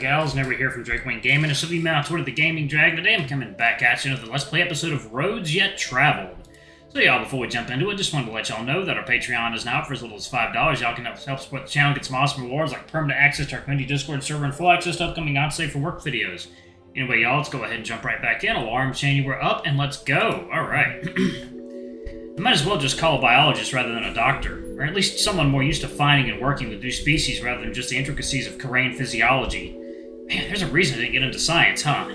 gals, never here from Drake Wayne Gaming, and so we mount toward the Gaming Dragon. Today I'm coming back at you with the Let's Play episode of Roads Yet Traveled. So y'all, before we jump into it, just wanted to let y'all know that our Patreon is now up for as little as $5. Y'all can help support the channel, get some awesome rewards like permanent access to our community Discord server and full access to upcoming Not Safe for Work videos. Anyway, y'all, let's go ahead and jump right back in. Alarm chain, we're up, and let's go. Alright. I might as well just call a biologist rather than a doctor, or at least someone more used to finding and working with new species rather than just the intricacies of Karain physiology. Man, there's a reason I didn't get into science, huh?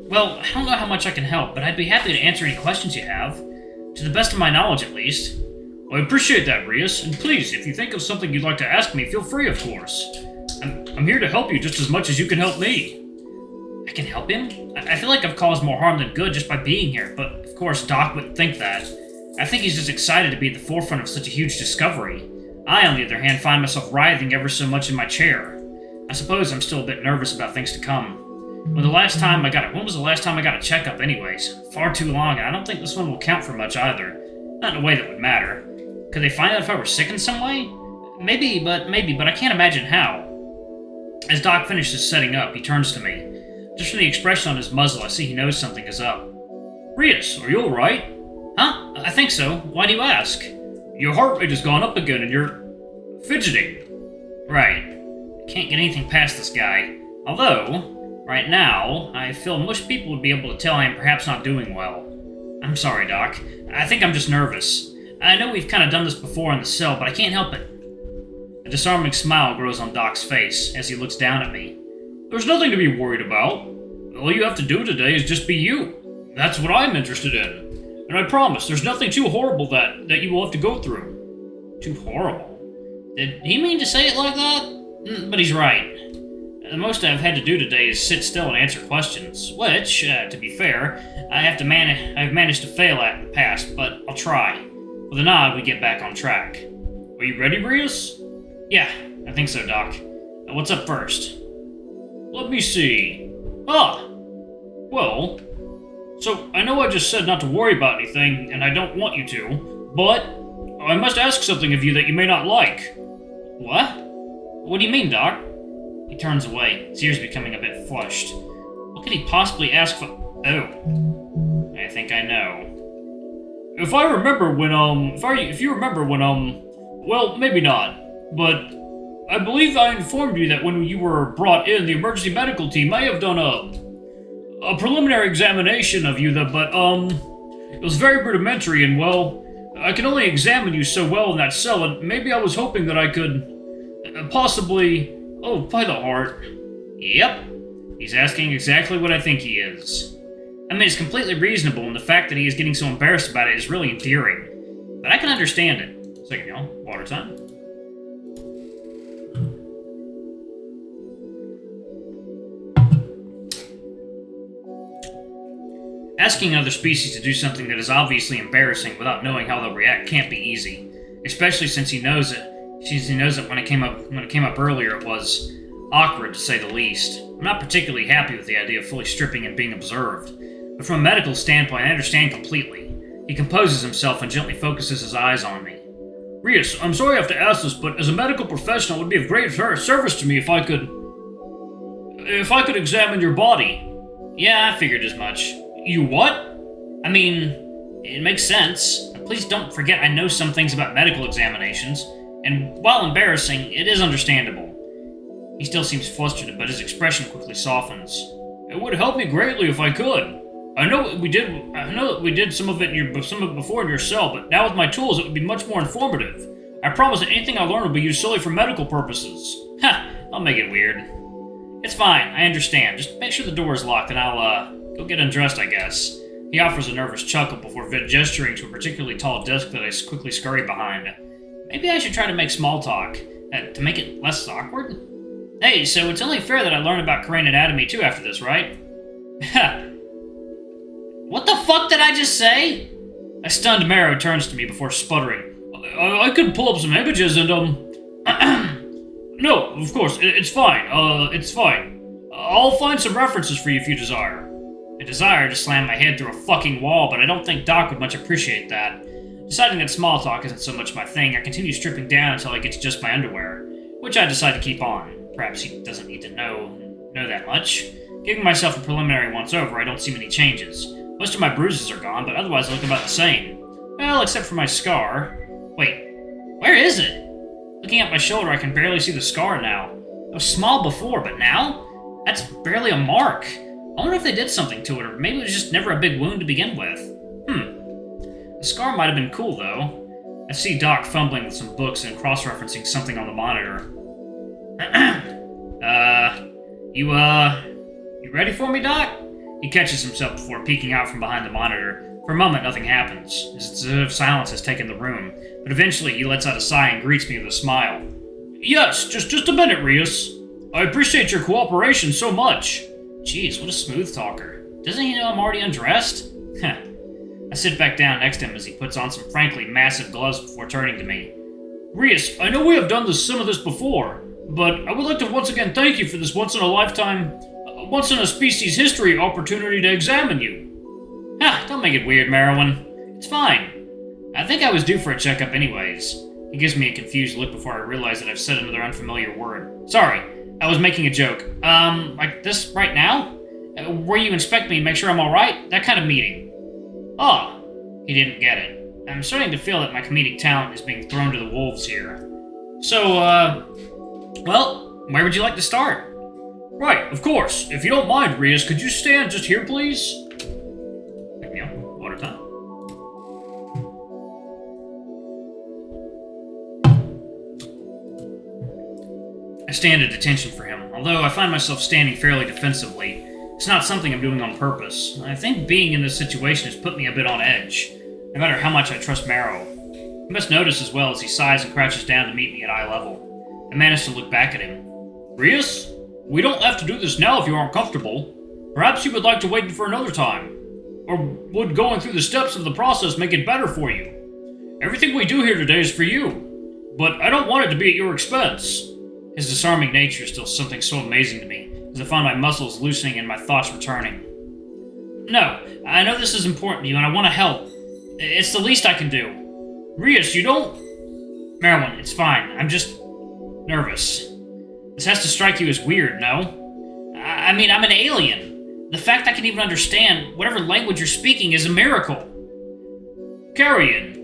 Well, I don't know how much I can help, but I'd be happy to answer any questions you have. To the best of my knowledge, at least. Well, I appreciate that, Rias, and please, if you think of something you'd like to ask me, feel free, of course. I'm here to help you just as much as you can help me. I can help him? I feel like I've caused more harm than good just by being here, but of course Doc wouldn't think that. I think he's just excited to be at the forefront of such a huge discovery. I, on the other hand, find myself writhing ever so much in my chair. I suppose I'm still a bit nervous about things to come. When was the last time I got a checkup anyways? Far too long, and I don't think this one will count for much either. Not in a way that would matter. Could they find out if I were sick in some way? Maybe, but I can't imagine how. As Doc finishes setting up, he turns to me. Just from the expression on his muzzle, I see he knows something is up. Rias, are you alright? Huh? I think so. Why do you ask? Your heart rate has gone up again and you're fidgeting. Right. Can't get anything past this guy. Although, right now, I feel most people would be able to tell I am perhaps not doing well. I'm sorry, Doc. I think I'm just nervous. I know we've kind of done this before in the cell, but I can't help it. A disarming smile grows on Doc's face as he looks down at me. There's nothing to be worried about. All you have to do today is just be you. That's what I'm interested in. And I promise, there's nothing too horrible that you will have to go through. Too horrible? Did he mean to say it like that? But he's right. The most I've had to do today is sit still and answer questions, which, to be fair, I've managed to fail at in the past, but I'll try. With a nod, we get back on track. Are you ready, Rias? Yeah, I think so, Doc. What's up first? Let me see. Well, so I know I just said not to worry about anything, and I don't want you to, but I must ask something of you that you may not like. What? What do you mean, Doc? He turns away, his ears becoming a bit flushed. What could he possibly ask for? Oh, I think I know. If you remember when, well, maybe not, but I believe I informed you that when you were brought in, the emergency medical team may have done a preliminary examination of you, but it was very rudimentary, and well, I can only examine you so well in that cell, and maybe I was hoping that I could possibly... Oh, by the heart. Yep. He's asking exactly what I think he is. I mean, it's completely reasonable, and the fact that he is getting so embarrassed about it is really endearing. But I can understand it. Second, y'all. Water time. Asking another species to do something that is obviously embarrassing without knowing how they'll react can't be easy, especially since he knows it. When it came up earlier, it was awkward to say the least. I'm not particularly happy with the idea of fully stripping and being observed, but from a medical standpoint, I understand completely. He composes himself and gently focuses his eyes on me. Rias, I'm sorry I have to ask this, but as a medical professional, it would be of great service to me if I could examine your body. Yeah, I figured as much. You what? I mean, it makes sense. Please don't forget I know some things about medical examinations, and while embarrassing, it is understandable. He still seems flustered, but his expression quickly softens. It would help me greatly if I could. I know that we did some of it before in your cell, but now with my tools, it would be much more informative. I promise that anything I learn will be used solely for medical purposes. Ha! I'll make it weird. It's fine, I understand. Just make sure the door is locked, and I'll, go get undressed, I guess. He offers a nervous chuckle before gesturing to a particularly tall desk that I quickly scurry behind. Maybe I should try to make small talk, to make it less awkward? Hey, so it's only fair that I learn about Karain anatomy too after this, right? Ha! What the fuck did I just say? A stunned Marrow turns to me before sputtering. I could pull up some images and, No, of course, it's fine, it's fine. I'll find some references for you if you desire. I desire to slam my head through a fucking wall, but I don't think Doc would much appreciate that. Deciding that small talk isn't so much my thing, I continue stripping down until I get to just my underwear, which I decide to keep on. Perhaps he doesn't need to know know that much. Giving myself a preliminary once-over, I don't see many changes. Most of my bruises are gone, but otherwise I look about the same. Well, except for my scar. Wait, where is it? Looking at my shoulder, I can barely see the scar now. It was small before, but now? That's barely a mark. I wonder if they did something to it, or maybe it was just never a big wound to begin with. The scar might have been cool, though. I see Doc fumbling with some books and cross-referencing something on the monitor. You ready for me, Doc? He catches himself before peeking out from behind the monitor. For a moment, nothing happens. It's as if silence has taken the room. But eventually, he lets out a sigh and greets me with a smile. Yes, just a minute, Rias. I appreciate your cooperation so much. Jeez, what a smooth talker. Doesn't he know I'm already undressed? I sit back down next to him as he puts on some frankly massive gloves before turning to me. Rias, I know we have done some of this before, but I would like to once again thank you for this once-in-a-species history opportunity to examine you. Don't make it weird, Marrowyn. It's fine. I think I was due for a checkup anyways. He gives me a confused look before I realize that I've said another unfamiliar word. Sorry, I was making a joke. Like this right now? Where you inspect me and make sure I'm alright? That kind of meeting. Oh, he didn't get it. I'm starting to feel that my comedic talent is being thrown to the wolves here. So, well, where would you like to start? Right, of course. If you don't mind, Rias, could you stand just here, please? Water time. I stand at attention for him, although I find myself standing fairly defensively. It's not something I'm doing on purpose. I think being in this situation has put me a bit on edge, no matter how much I trust Marrow. You must notice as well as he sighs and crouches down to meet me at eye level. I manage to look back at him. Rias, we don't have to do this now if you aren't comfortable. Perhaps you would like to wait for another time. Or would going through the steps of the process make it better for you? Everything we do here today is for you, but I don't want it to be at your expense. His disarming nature is still something so amazing to me, as I find my muscles loosening and my thoughts returning. No, I know this is important to you and I want to help. It's the least I can do. Rias, you don't... Marrowyn, it's fine. I'm just... nervous. This has to strike you as weird, no? I mean, I'm an alien. The fact I can even understand whatever language you're speaking is a miracle. Carrion.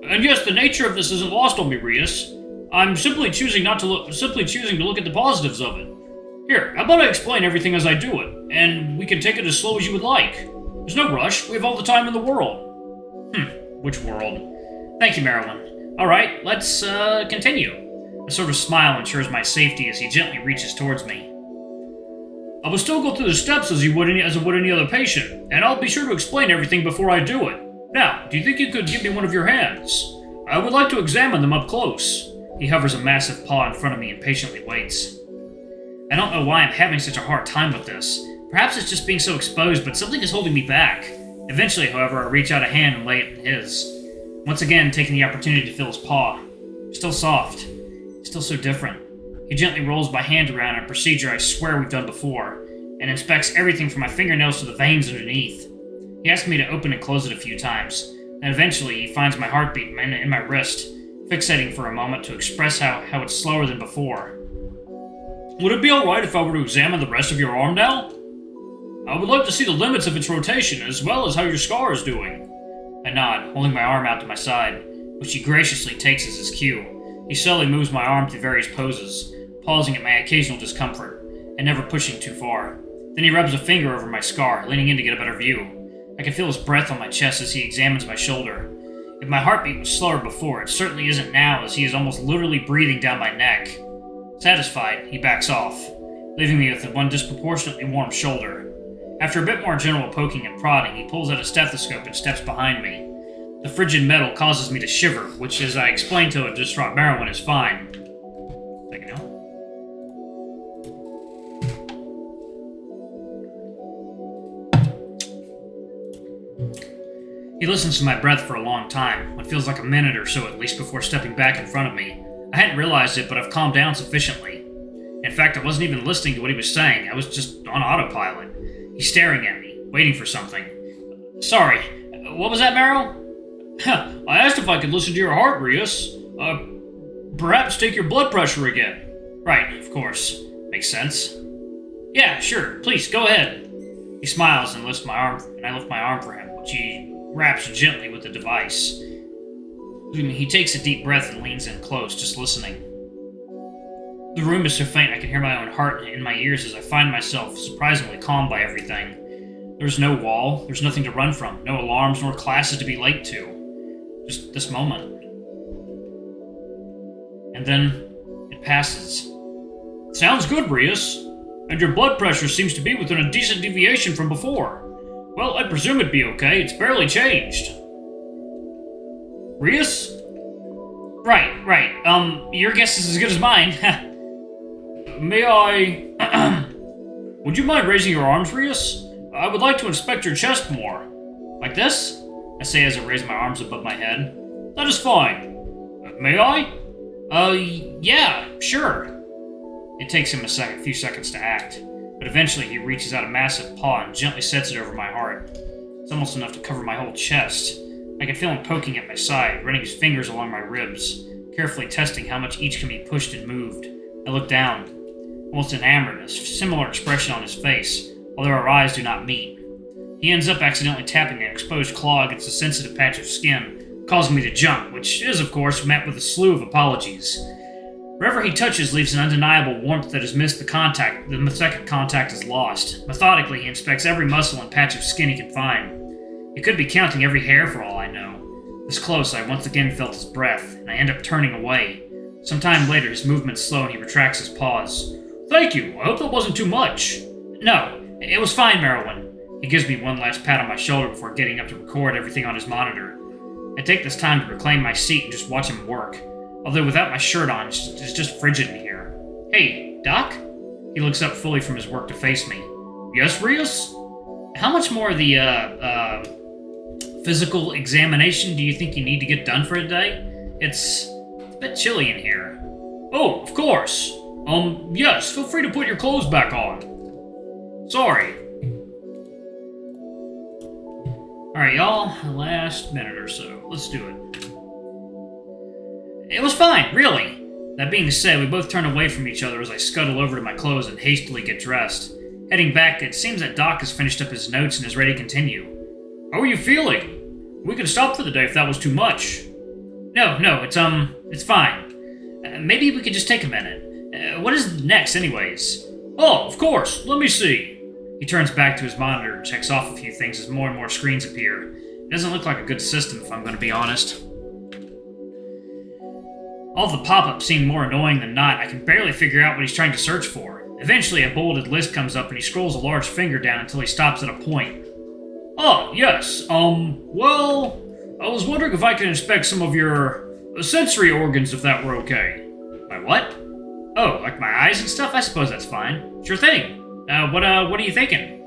And yes, the nature of this isn't lost on me, Rias. I'm simply choosing to look at the positives of it. Here, how about I explain everything as I do it, and we can take it as slow as you would like. There's no rush. We have all the time in the world. Which world? Thank you, Marrowyn. Alright, let's, continue. A sort of smile ensures my safety as he gently reaches towards me. I will still go through the steps as I would any other patient, and I'll be sure to explain everything before I do it. Now, do you think you could give me one of your hands? I would like to examine them up close. He hovers a massive paw in front of me and patiently waits. I don't know why I'm having such a hard time with this. Perhaps it's just being so exposed, but something is holding me back. Eventually, however, I reach out a hand and lay it in his. Once again, taking the opportunity to feel his paw. Still soft. Still so different. He gently rolls my hand around in a procedure I swear we've done before, and inspects everything from my fingernails to the veins underneath. He asks me to open and close it a few times, and eventually he finds my heartbeat in my wrist, fixating for a moment to express how it's slower than before. Would it be alright if I were to examine the rest of your arm now? I would like to see the limits of its rotation, as well as how your scar is doing. I nod, holding my arm out to my side, which he graciously takes as his cue. He slowly moves my arm through various poses, pausing at my occasional discomfort, and never pushing too far. Then he rubs a finger over my scar, leaning in to get a better view. I can feel his breath on my chest as he examines my shoulder. If my heartbeat was slower before, it certainly isn't now, as he is almost literally breathing down my neck. Satisfied, he backs off, leaving me with one disproportionately warm shoulder. After a bit more general poking and prodding, he pulls out a stethoscope and steps behind me. The frigid metal causes me to shiver, which, as I explained to a distraught Marrowyn, is fine. Take it out. He listens to my breath for a long time, what feels like a minute or so at least before stepping back in front of me. I hadn't realized it, but I've calmed down sufficiently. In fact, I wasn't even listening to what he was saying. I was just on autopilot. He's staring at me, waiting for something. Sorry, what was that, Marrow? I asked if I could listen to your heart, Rias. Perhaps take your blood pressure again. Right, of course. Makes sense. Yeah, sure. Please, go ahead. He smiles and lifts my arm, and I lift my arm for him, which he wraps gently with the device. He takes a deep breath and leans in close, just listening. The room is so faint I can hear my own heart in my ears as I find myself surprisingly calmed by everything. There's no wall, there's nothing to run from, no alarms nor classes to be late to. Just this moment. And then it passes. Sounds good, Rias. And your blood pressure seems to be within a decent deviation from before. Well, I presume it'd be okay. It's barely changed. Rias? Right. Your guess is as good as mine. May I... Would you mind raising your arms, Rias? I would like to inspect your chest more. Like this? I say as I raise my arms above my head. That is fine. May I? Yeah, sure. It takes him a few seconds to act, but eventually he reaches out a massive paw and gently sets it over my heart. It's almost enough to cover my whole chest. I can feel him poking at my side, running his fingers along my ribs, carefully testing how much each can be pushed and moved. I look down, almost enamored, a similar expression on his face, although our eyes do not meet. He ends up accidentally tapping an exposed claw against a sensitive patch of skin, causing me to jump, which is, of course, met with a slew of apologies. Wherever he touches leaves an undeniable warmth that has missed the contact. The second contact is lost. Methodically, he inspects every muscle and patch of skin he can find. He could be counting every hair for all I know. This close, I once again felt his breath, and I end up turning away. Sometime later, his movements slow and he retracts his paws. Thank you. I hope that wasn't too much. No, it was fine, Marrowyn. He gives me one last pat on my shoulder before getting up to record everything on his monitor. I take this time to reclaim my seat and just watch him work. Although without my shirt on, it's just frigid in here. Hey, Doc? He looks up fully from his work to face me. Yes, Rias? How much more of the, physical examination do you think you need to get done for today? It's a bit chilly in here. Oh, of course. Yes, feel free to put your clothes back on. Sorry. Alright, y'all, last minute or so. Let's do it. It was fine, really. That being said, we both turn away from each other as I scuttle over to my clothes and hastily get dressed. Heading back, it seems that Doc has finished up his notes and is ready to continue. How are you feeling? We could stop for the day if that was too much. No, it's fine. Maybe we could just take a minute. What is next, anyways? Oh, of course. Let me see. He turns back to his monitor and checks off a few things as more and more screens appear. It doesn't look like a good system, if I'm going to be honest. All the pop-ups seem more annoying than not. I can barely figure out what he's trying to search for. Eventually, a bulleted list comes up and he scrolls a large finger down until he stops at a point. Oh, yes, well, I was wondering if I could inspect some of your sensory organs if that were okay. My what? Oh, like my eyes and stuff? I suppose that's fine. Sure thing. What are you thinking?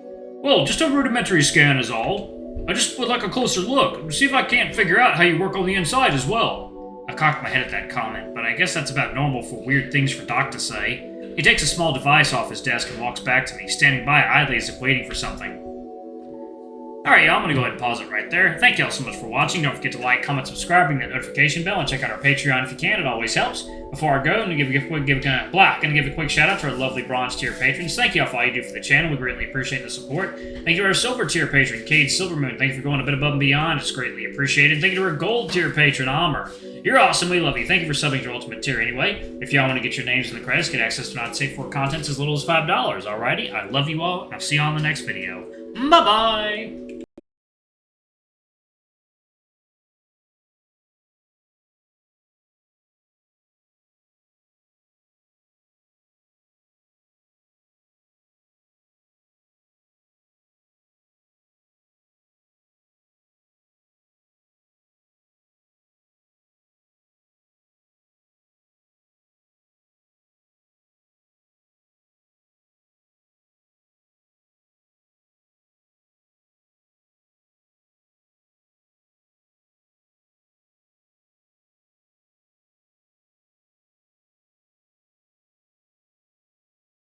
Well, just a rudimentary scan is all. I just would like a closer look, see if I can't figure out how you work on the inside as well. I cocked my head at that comment, but I guess that's about normal for weird things for Doc to say. He takes a small device off his desk and walks back to me, standing by idly as if waiting for something. Alright, y'all, I'm gonna go ahead and pause it right there. Thank y'all so much for watching. Don't forget to like, comment, subscribe, ring that notification bell, and check out our Patreon if you can. It always helps. Before I go, I'm gonna give a quick shout out to our lovely bronze tier patrons. Thank y'all for all you do for the channel. We greatly appreciate the support. Thank you to our silver tier patron, Cade Silvermoon. Thank you for going a bit above and beyond. It's greatly appreciated. Thank you to our gold tier patron, Amr. You're awesome. We love you. Thank you for subbing to your ultimate tier anyway. If y'all want to get your names in the credits, get access to non-safe for contents as little as $5. Alrighty, I love you all. I'll see you all in the next video. Bye-bye.